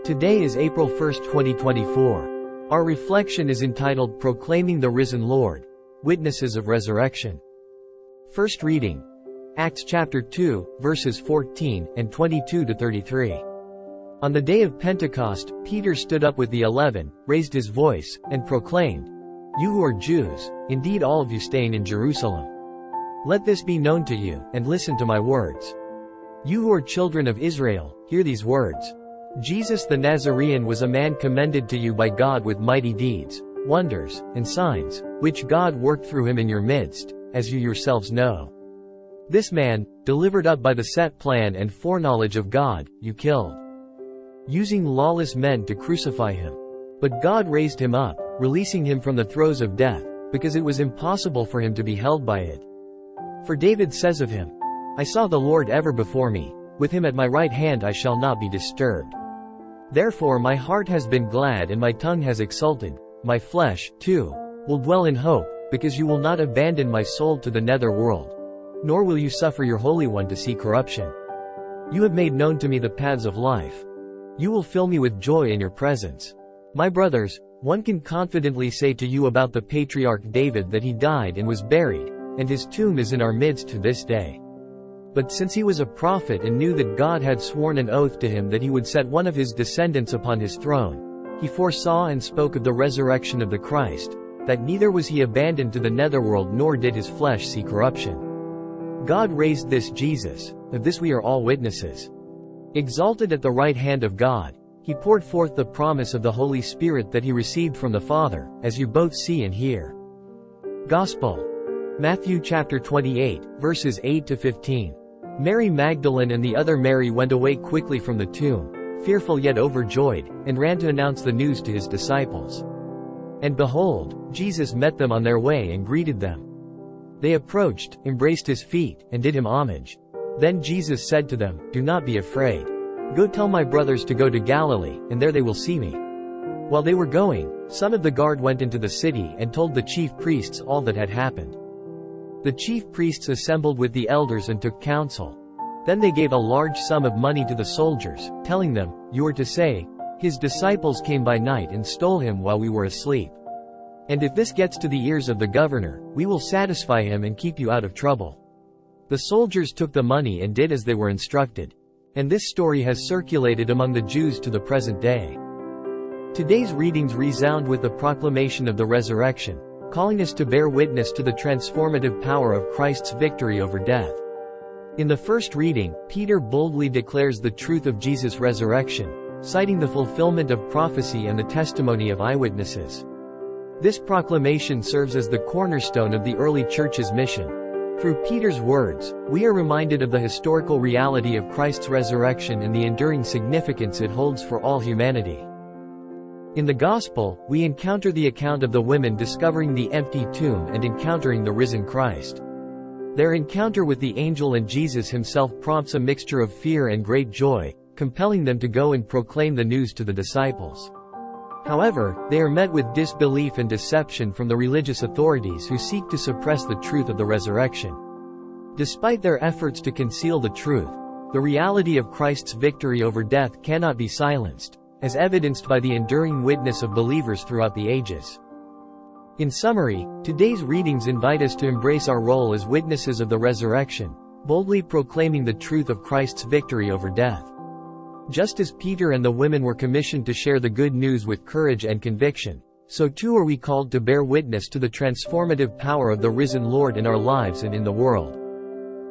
Today is April 1, 2024. Our reflection is entitled Proclaiming the Risen Lord, Witnesses of Resurrection. First reading, Acts chapter 2, verses 14 and 22 to 33. On the day of Pentecost, Peter stood up with the 11, raised his voice, and proclaimed, "You who are Jews, indeed all of you staying in Jerusalem, let this be known to you, and listen to my words. You who are children of Israel, hear these words. Jesus the Nazarene was a man commended to you by God with mighty deeds, wonders, and signs, which God worked through him in your midst, as you yourselves know. This man, delivered up by the set plan and foreknowledge of God, you killed, using lawless men to crucify him. But God raised him up, releasing him from the throes of death, because it was impossible for him to be held by it. For David says of him, I saw the Lord ever before me, with him at my right hand I shall not be disturbed. Therefore my heart has been glad and my tongue has exulted, my flesh, too, will dwell in hope, because you will not abandon my soul to the nether world, nor will you suffer your Holy One to see corruption. You have made known to me the paths of life. You will fill me with joy in your presence. My brothers, one can confidently say to you about the patriarch David that he died and was buried, and his tomb is in our midst to this day. But since he was a prophet and knew that God had sworn an oath to him that he would set one of his descendants upon his throne, he foresaw and spoke of the resurrection of the Christ, that neither was he abandoned to the netherworld nor did his flesh see corruption. God raised this Jesus, of this we are all witnesses. Exalted at the right hand of God, he poured forth the promise of the Holy Spirit that he received from the Father, as you both see and hear. Gospel. Matthew chapter 28, verses 8 to 15. Mary Magdalene and the other Mary went away quickly from the tomb, fearful yet overjoyed, and ran to announce the news to his disciples. And behold, Jesus met them on their way and greeted them. They approached, embraced his feet, and did him homage. Then Jesus said to them, Do not be afraid. Go tell my brothers to go to Galilee, and there they will see me. While they were going, some of the guard went into the city and told the chief priests all that had happened. The chief priests assembled with the elders and took counsel. Then they gave a large sum of money to the soldiers, telling them, You are to say, his disciples came by night and stole him while we were asleep. And if this gets to the ears of the governor, we will satisfy him and keep you out of trouble. The soldiers took the money and did as they were instructed. And this story has circulated among the Jews to the present day. Today's readings resound with the proclamation of the resurrection, calling us to bear witness to the transformative power of Christ's victory over death. In the first reading, Peter boldly declares the truth of Jesus' resurrection, citing the fulfillment of prophecy and the testimony of eyewitnesses. This proclamation serves as the cornerstone of the early church's mission. Through Peter's words, we are reminded of the historical reality of Christ's resurrection and the enduring significance it holds for all humanity. In the Gospel, we encounter the account of the women discovering the empty tomb and encountering the risen Christ. Their encounter with the angel and Jesus himself prompts a mixture of fear and great joy, compelling them to go and proclaim the news to the disciples. However, they are met with disbelief and deception from the religious authorities who seek to suppress the truth of the resurrection. Despite their efforts to conceal the truth, the reality of Christ's victory over death cannot be silenced, as evidenced by the enduring witness of believers throughout the ages. In summary, today's readings invite us to embrace our role as witnesses of the resurrection, boldly proclaiming the truth of Christ's victory over death. Just as Peter and the women were commissioned to share the good news with courage and conviction, so too are we called to bear witness to the transformative power of the risen Lord in our lives and in the world.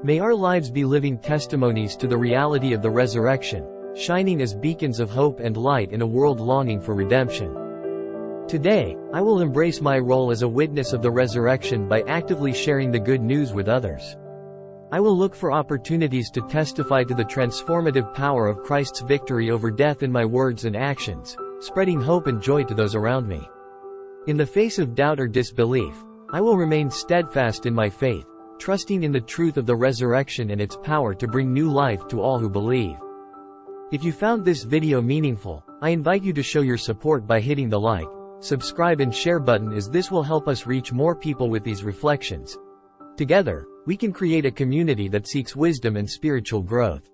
May our lives be living testimonies to the reality of the resurrection, shining as beacons of hope and light in a world longing for redemption. Today, I will embrace my role as a witness of the resurrection by actively sharing the good news with others. I will look for opportunities to testify to the transformative power of Christ's victory over death in my words and actions, spreading hope and joy to those around me. In the face of doubt or disbelief, I will remain steadfast in my faith, trusting in the truth of the resurrection and its power to bring new life to all who believe. If you found this video meaningful, I invite you to show your support by hitting the like, subscribe and share button, as this will help us reach more people with these reflections. Together, we can create a community that seeks wisdom and spiritual growth.